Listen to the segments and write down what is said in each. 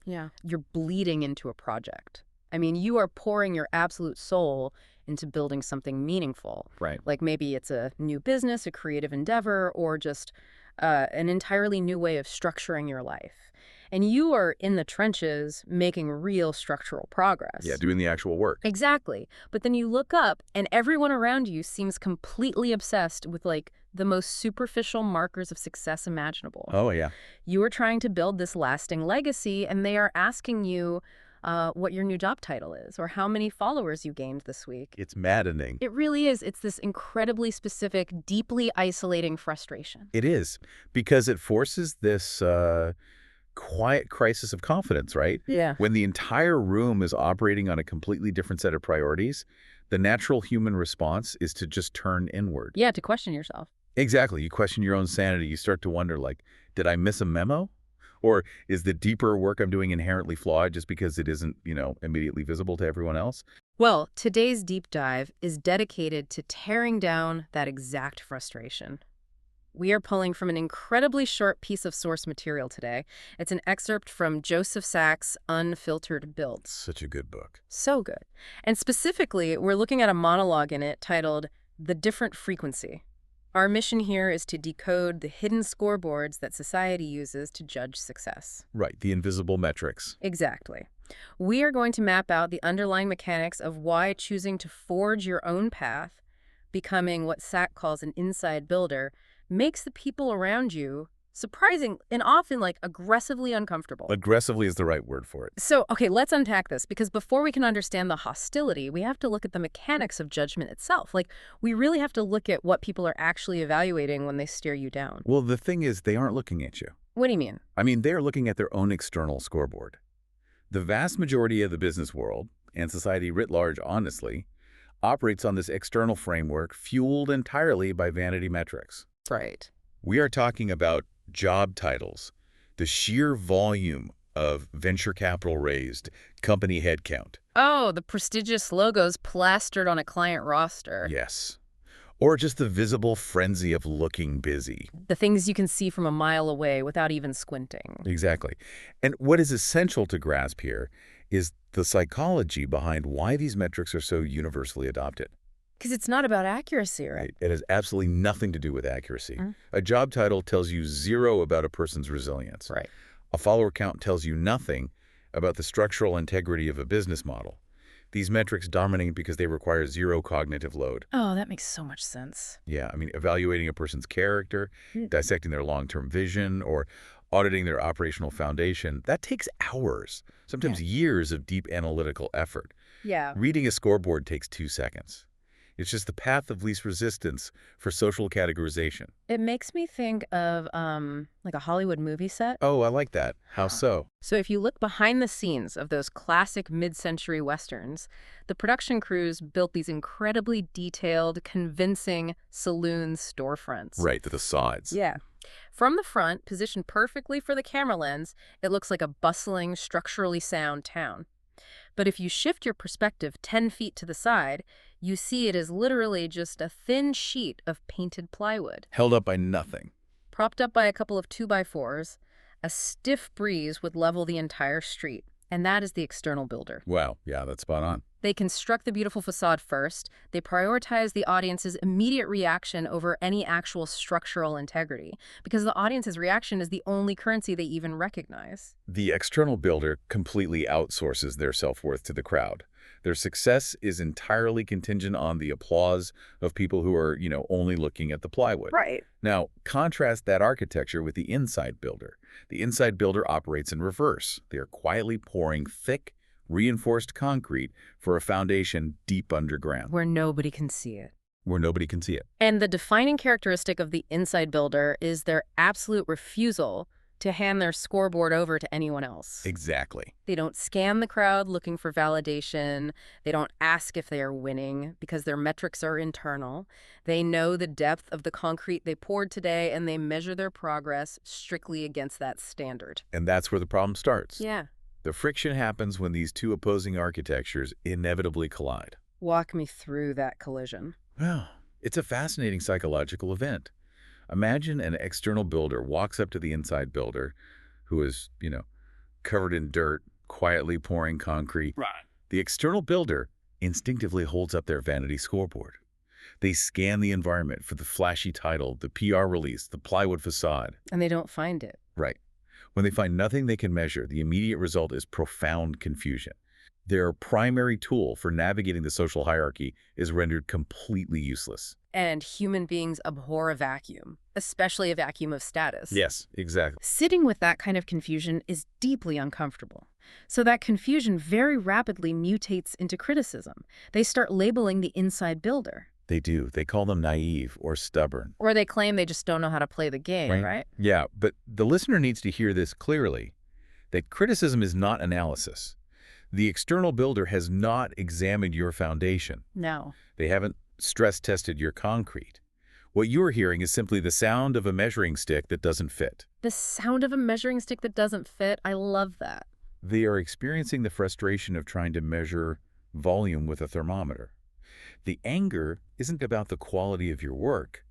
Yeah. You're bleeding into a project. I mean, you are pouring your absolute soul into building something meaningful. Right. Like maybe it's a new business, a creative endeavor, or just an entirely new way of structuring your life. And you are in the trenches making real structural Yeah, progress. doing the actual work. Exactly. But then you look up and everyone around you seems completely obsessed with like the most superficial markers of success imaginable. Oh, yeah. You are trying to build this lasting legacy and they are asking you what your new job title is or how many followers you gained this week. It's maddening. It really is. It's this incredibly specific, deeply isolating frustration. It is, because it forces this quiet crisis of confidence, right? Yeah. When the entire room is operating on a completely different set of priorities, the natural human response is to just turn inward. Yeah, to question yourself. Exactly. You question your own sanity. You start to wonder, like, did I miss a memo? Or is the deeper work I'm doing inherently flawed just because it isn't, immediately visible to everyone else? Well, today's deep dive is dedicated to tearing down that exact frustration. We are pulling from an incredibly short piece of source material today. It's an excerpt from Joseph Sachs' Unfiltered Build. Such a good book. So good. And specifically, we're looking at a monologue in it titled The Different Frequency. Our mission here is to decode the hidden scoreboards that society uses to judge success. Right, the invisible metrics. Exactly. We are going to map out the underlying mechanics of why choosing to forge your own path, becoming what Sachs calls an inside builder, makes the people around you surprising and often like aggressively uncomfortable. Aggressively is the right word for it. So, okay, let's unpack this because before we can understand the hostility, we have to look at the mechanics of judgment itself. Like, we really have to look at what people are actually evaluating when they stare you down. Well, the thing is, they aren't looking at you. What do you mean? I mean, they're looking at their own external scoreboard. The vast majority of the business world, and society writ large, honestly, operates on this external framework fueled entirely by vanity metrics. Right. We are talking about job titles, the sheer volume of venture capital raised, company headcount. Oh, the prestigious logos plastered on a client roster. Yes. Or just the visible frenzy of looking busy. The things you can see from a mile away without even squinting. Exactly. And what is essential to grasp here is the psychology behind why these metrics are so universally adopted. Because it's not about accuracy, right? It has absolutely nothing to do with accuracy. A job title tells you zero about a person's resilience. Right. A follower count tells you nothing about the structural integrity of a business model. These metrics dominate because they require zero cognitive load. Oh, that makes so much sense. Yeah, I mean, evaluating a person's character, dissecting their long-term vision, or auditing their operational foundation, that takes hours, sometimes years of deep analytical effort. Yeah. Reading a scoreboard takes 2 seconds. It's just the path of least resistance for social categorization. It makes me think of like a Hollywood movie set. Oh, I like that. How so? So if you look behind the scenes of those classic mid-century westerns, the production crews built these incredibly detailed, convincing saloon storefronts. Right, the facades. Yeah. From the front, positioned perfectly for the camera lens, it looks like a bustling, structurally sound town. But if you shift your perspective 10 feet to the side, you see it is literally just a thin sheet of painted plywood. Held up by nothing. Propped up by a couple of 2x4s, a stiff breeze would level the entire street. And that is the external builder. Wow, yeah, that's spot on. They construct the beautiful facade first. They prioritize the audience's immediate reaction over any actual structural integrity, because the audience's reaction is the only currency they even recognize. The external builder completely outsources their self-worth to the crowd. Their success is entirely contingent on the applause of people who are, only looking at the plywood. Right. Now, contrast that architecture with the inside builder. The inside builder operates in reverse. They are quietly pouring thick, reinforced concrete for a foundation deep underground. Where nobody can see it. Where nobody can see it. And the defining characteristic of the inside builder is their absolute refusal to hand their scoreboard over to anyone else. Exactly. They don't scan the crowd looking for validation. They don't ask if they are winning because their metrics are internal. They know the depth of the concrete they poured today, and they measure their progress strictly against that standard. And that's where the problem starts. Yeah. The friction happens when these two opposing architectures inevitably collide. Walk me through that collision. Well, it's a fascinating psychological event. Imagine an external builder walks up to the inside builder who is, covered in dirt, quietly pouring concrete. Right. The external builder instinctively holds up their vanity scoreboard. They scan the environment for the flashy title, the PR release, the plywood facade. And they don't find it. Right. When they find nothing they can measure, the immediate result is profound confusion. Their primary tool for navigating the social hierarchy is rendered completely useless. And human beings abhor a vacuum, especially a vacuum of status. Yes, exactly. Sitting with that kind of confusion is deeply uncomfortable. So that confusion very rapidly mutates into criticism. They start labeling the inside builder. They do. They call them naive or stubborn. Or they claim they just don't know how to play the game, right? Yeah, but the listener needs to hear this clearly, that criticism is not analysis. The external builder has not examined your foundation. No. They haven't stress-tested your concrete. What you're hearing is simply the sound of a measuring stick that doesn't fit. The sound of a measuring stick that doesn't fit, I love that. They are experiencing the frustration of trying to measure volume with a thermometer. The anger isn't about the quality of your work.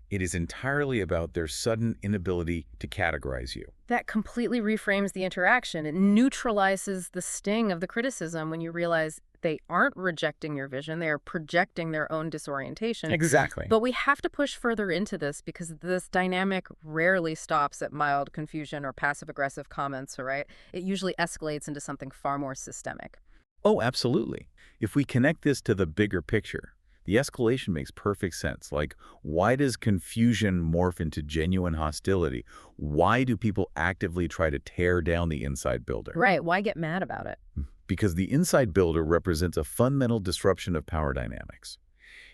It is entirely about their sudden inability to categorize you. That completely reframes the interaction. It neutralizes the sting of the criticism when you realize they aren't rejecting your vision, they are projecting their own disorientation. Exactly. But we have to push further into this because this dynamic rarely stops at mild confusion or passive-aggressive comments, right? It usually escalates into something far more systemic. Oh, absolutely. If we connect this to the bigger picture, the escalation makes perfect sense. Like, why does confusion morph into genuine hostility? Why do people actively try to tear down the inside builder? Right. Why get mad about it? Because the inside builder represents a fundamental disruption of power dynamics.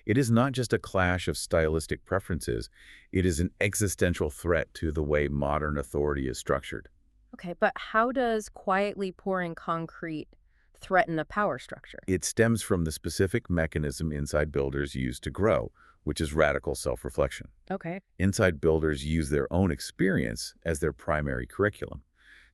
It is not just a clash of stylistic preferences. It is an existential threat to the way modern authority is structured. Okay, but how does quietly pouring concrete threaten a power structure? It stems from the specific mechanism inside builders use to grow, which is radical self-reflection. Okay. Inside builders use their own experience as their primary curriculum.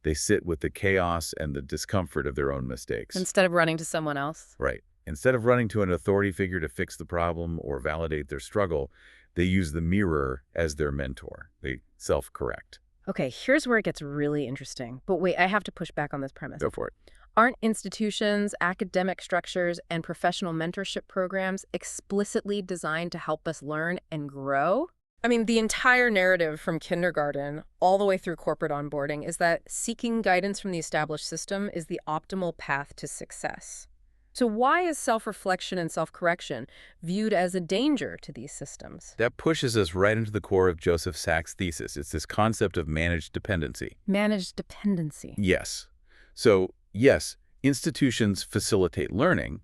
They sit with the chaos and the discomfort of their own mistakes. Instead of running to someone else? Right. Instead of running to an authority figure to fix the problem or validate their struggle, they use the mirror as their mentor. They self-correct. Okay, here's where it gets really interesting. But wait, I have to push back on this premise. Go for it. Aren't institutions, academic structures, and professional mentorship programs explicitly designed to help us learn and grow? I mean, the entire narrative from kindergarten all the way through corporate onboarding is that seeking guidance from the established system is the optimal path to success. So why is self-reflection and self-correction viewed as a danger to these systems? That pushes us right into the core of Joseph Sachs' thesis. It's this concept of managed dependency. Managed dependency. Yes. So, yes, institutions facilitate learning,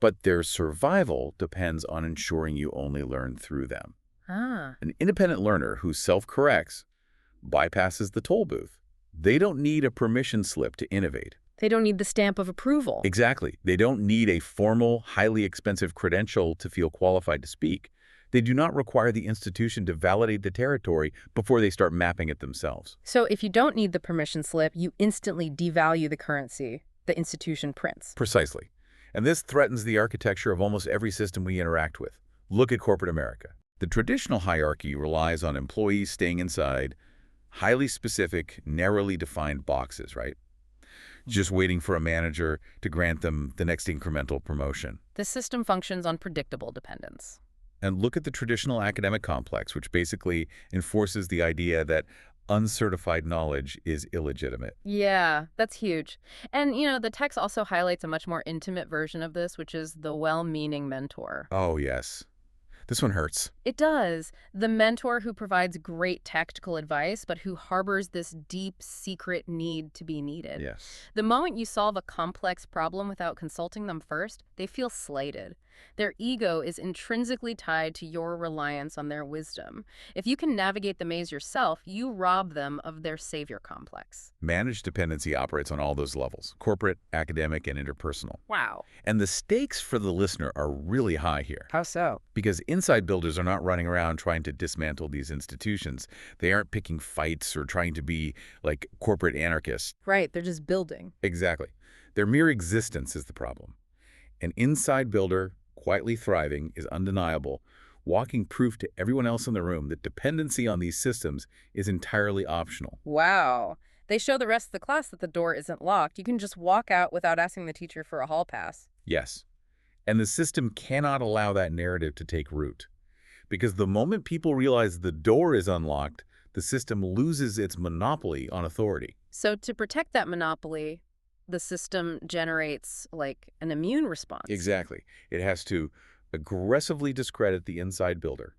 but their survival depends on ensuring you only learn through them. Ah. An independent learner who self-corrects bypasses the toll booth. They don't need a permission slip to innovate. They don't need the stamp of approval. Exactly. They don't need a formal, highly expensive credential to feel qualified to speak. They do not require the institution to validate the territory before they start mapping it themselves. So if you don't need the permission slip, you instantly devalue the currency the institution prints. Precisely. And this threatens the architecture of almost every system we interact with. Look at corporate America. The traditional hierarchy relies on employees staying inside highly specific, narrowly defined boxes, right? Just waiting for a manager to grant them the next incremental promotion. The system functions on predictable dependence. And look at the traditional academic complex, which basically enforces the idea that uncertified knowledge is illegitimate. Yeah, that's huge. And, the text also highlights a much more intimate version of this, which is the well-meaning mentor. Oh, yes. This one hurts. It does. The mentor who provides great tactical advice, but who harbors this deep, secret need to be needed. Yes. The moment you solve a complex problem without consulting them first, they feel slighted. Their ego is intrinsically tied to your reliance on their wisdom. If you can navigate the maze yourself, you rob them of their savior complex. Managed dependency operates on all those levels, corporate, academic, and interpersonal. Wow. And the stakes for the listener are really high here. How so? Because inside builders are not running around trying to dismantle these institutions. They aren't picking fights or trying to be like corporate anarchists. Right, they're just building. Exactly. Their mere existence is the problem. An inside builder, quietly thriving, is undeniable, walking proof to everyone else in the room that dependency on these systems is entirely optional. Wow. They show the rest of the class that the door isn't locked. You can just walk out without asking the teacher for a hall pass. Yes. And the system cannot allow that narrative to take root. Because the moment people realize the door is unlocked, the system loses its monopoly on authority. So to protect that monopoly, the system generates like an immune response. Exactly. It has to aggressively discredit the inside builder.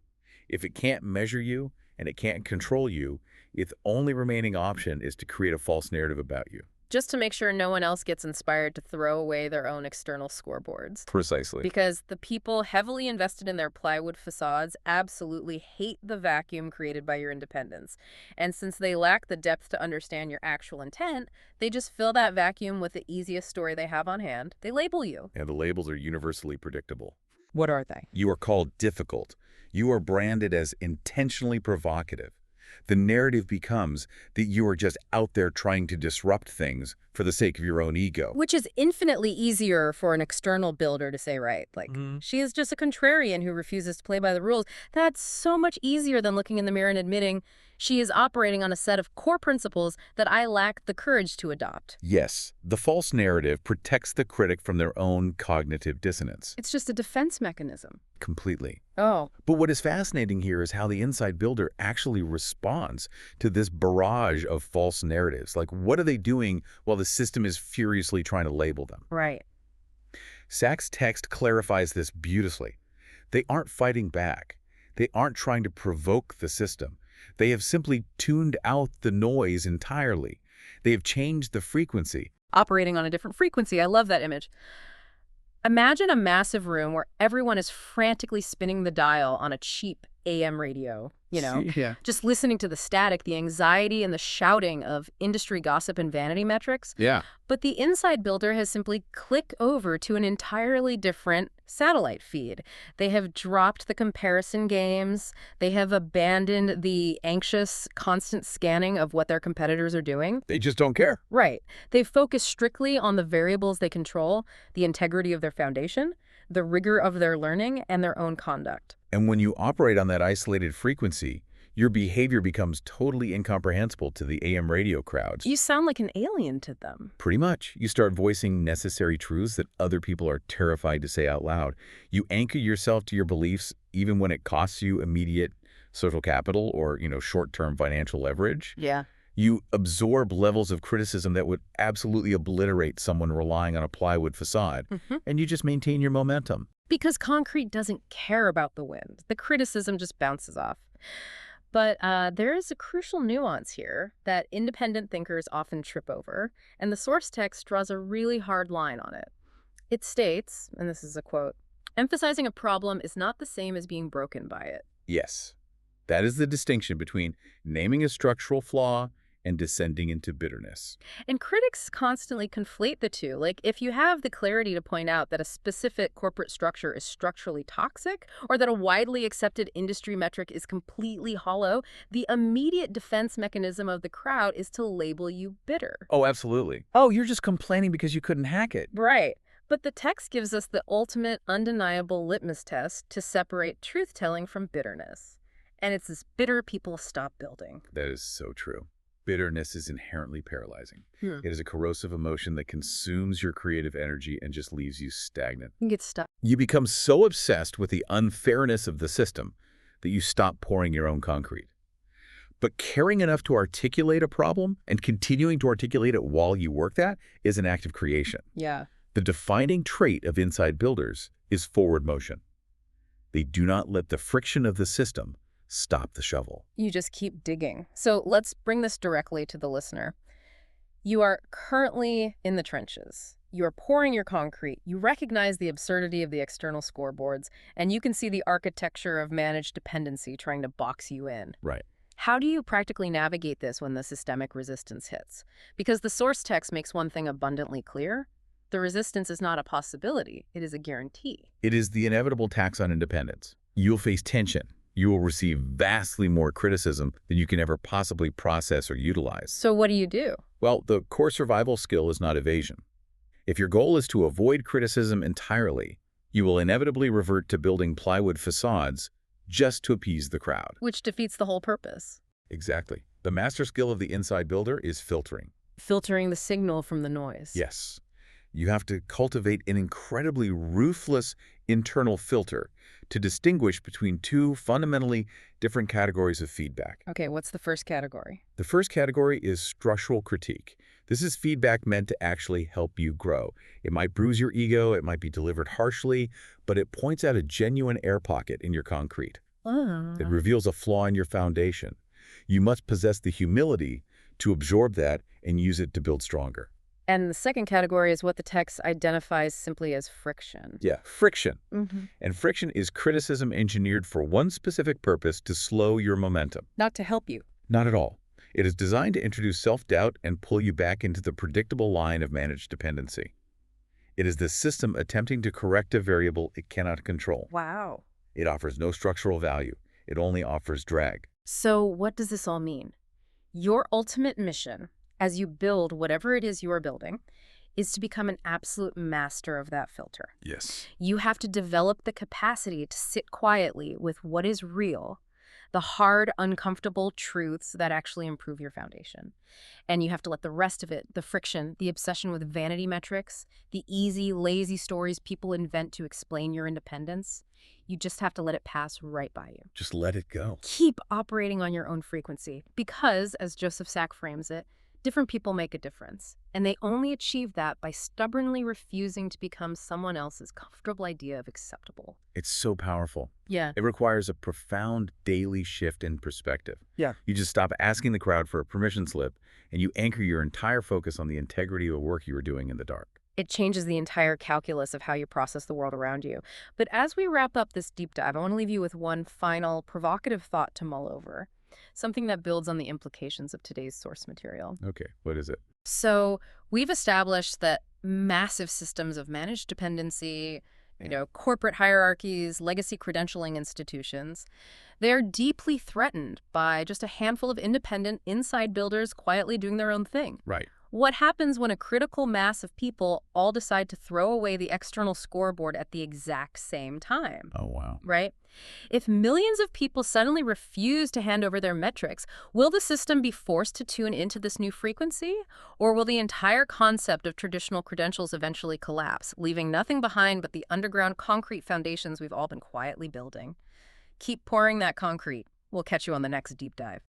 If it can't measure you and it can't control you, its only remaining option is to create a false narrative about you. Just to make sure no one else gets inspired to throw away their own external scoreboards. Precisely. Because the people heavily invested in their plywood facades absolutely hate the vacuum created by your independence. And since they lack the depth to understand your actual intent, they just fill that vacuum with the easiest story they have on hand. They label you. And the labels are universally predictable. What are they? You are called difficult. You are branded as intentionally provocative. The narrative becomes that you are just out there trying to disrupt things for the sake of your own ego. Which is infinitely easier for an external builder to say, right? Like, she is just a contrarian who refuses to play by the rules. That's so much easier than looking in the mirror and admitting she is operating on a set of core principles that I lack the courage to adopt. Yes, the false narrative protects the critic from their own cognitive dissonance. It's just a defense mechanism. Completely. Oh. But what is fascinating here is how the inside builder actually responds to this barrage of false narratives. Like, what are they doing while the system is furiously trying to label them? Right. Sachs' text clarifies this beautifully. They aren't fighting back. They aren't trying to provoke the system. They have simply tuned out the noise entirely. They have changed the frequency. Operating on a different frequency. I love that image. Imagine a massive room where everyone is frantically spinning the dial on a cheap AM radio, Yeah. just listening to the static, the anxiety, and the shouting of industry gossip and vanity metrics. Yeah. But the inside builder has simply clicked over to an entirely different satellite feed. They have dropped the comparison games. They have abandoned the anxious, constant scanning of what their competitors are doing. They just don't care. Right. They focus strictly on the variables they control, the integrity of their foundation, the rigor of their learning, and their own conduct. And when you operate on that isolated frequency, your behavior becomes totally incomprehensible to the AM radio crowds. You sound like an alien to them. Pretty much. You start voicing necessary truths that other people are terrified to say out loud. You anchor yourself to your beliefs even when it costs you immediate social capital or, short-term financial leverage. Yeah. You absorb levels of criticism that would absolutely obliterate someone relying on a plywood facade, and you just maintain your momentum. Because concrete doesn't care about the wind. The criticism just bounces off. But there is a crucial nuance here that independent thinkers often trip over, and the source text draws a really hard line on it. It states, and this is a quote, "Emphasizing a problem is not the same as being broken by it." Yes, that is the distinction between naming a structural flaw and descending into bitterness. And critics constantly conflate the two. Like, if you have the clarity to point out that a specific corporate structure is structurally toxic or that a widely accepted industry metric is completely hollow, the immediate defense mechanism of the crowd is to label you bitter. Oh, absolutely. Oh, you're just complaining because you couldn't hack it. Right. But the text gives us the ultimate undeniable litmus test to separate truth-telling from bitterness. And it's this bitter people stop building. That is so true. Bitterness is inherently paralyzing. It is a corrosive emotion that consumes your creative energy and just leaves you stagnant. You get stuck. You become so obsessed with the unfairness of the system that you stop pouring your own concrete. But caring enough to articulate a problem and continuing to articulate it while you work that is an act of creation. Yeah. The defining trait of inside builders is forward motion. They do not let the friction of the system stop the shovel. You just keep digging. So let's bring this directly to the listener. You are currently in the trenches. You are pouring your concrete. You recognize the absurdity of the external scoreboards, and you can see the architecture of managed dependency trying to box you in. Right. How do you practically navigate this when the systemic resistance hits? Because the source text makes one thing abundantly clear. The resistance is not a possibility. It is a guarantee. It is the inevitable tax on independence. You'll face tension. You will receive vastly more criticism than you can ever possibly process or utilize. So what do? Well, the core survival skill is not evasion. If your goal is to avoid criticism entirely, you will inevitably revert to building plywood facades just to appease the crowd. Which defeats the whole purpose. Exactly. The master skill of the inside builder is filtering. Filtering the signal from the noise. Yes. You have to cultivate an incredibly ruthless internal filter to distinguish between two fundamentally different categories of feedback. Okay, what's the first category? The first category is structural critique. This is feedback meant to actually help you grow. It might bruise your ego, it might be delivered harshly, but it points out a genuine air pocket in your concrete. It reveals a flaw in your foundation. You must possess the humility to absorb that and use it to build stronger. And the second category is what the text identifies simply as friction. Yeah, friction. Mm-hmm. And friction is criticism engineered for one specific purpose: to slow your momentum. Not to help you. Not at all. It is designed to introduce self-doubt and pull you back into the predictable line of managed dependency. It is the system attempting to correct a variable it cannot control. Wow. It offers no structural value. It only offers drag. So what does this all mean? Your ultimate mission, as you build whatever it is you are building, is to become an absolute master of that filter. Yes. You have to develop the capacity to sit quietly with what is real, the hard, uncomfortable truths that actually improve your foundation. And you have to let the rest of it, the friction, the obsession with vanity metrics, the easy, lazy stories people invent to explain your independence, you just have to let it pass right by you. Just let it go. Keep operating on your own frequency because, as Joseph Sack frames it, different people make a difference, and they only achieve that by stubbornly refusing to become someone else's comfortable idea of acceptable. It's so powerful. Yeah. It requires a profound daily shift in perspective. Yeah. You just stop asking the crowd for a permission slip, and you anchor your entire focus on the integrity of the work you were doing in the dark. It changes the entire calculus of how you process the world around you. But as we wrap up this deep dive, I want to leave you with one final provocative thought to mull over, something that builds on the implications of today's source material. Okay, what is it? So we've established that massive systems of managed dependency, corporate hierarchies, legacy credentialing institutions, they're deeply threatened by just a handful of independent inside builders quietly doing their own thing. Right. What happens when a critical mass of people all decide to throw away the external scoreboard at the exact same time? Oh, wow. Right? If millions of people suddenly refuse to hand over their metrics, will the system be forced to tune into this new frequency? Or will the entire concept of traditional credentials eventually collapse, leaving nothing behind but the underground concrete foundations we've all been quietly building? Keep pouring that concrete. We'll catch you on the next deep dive.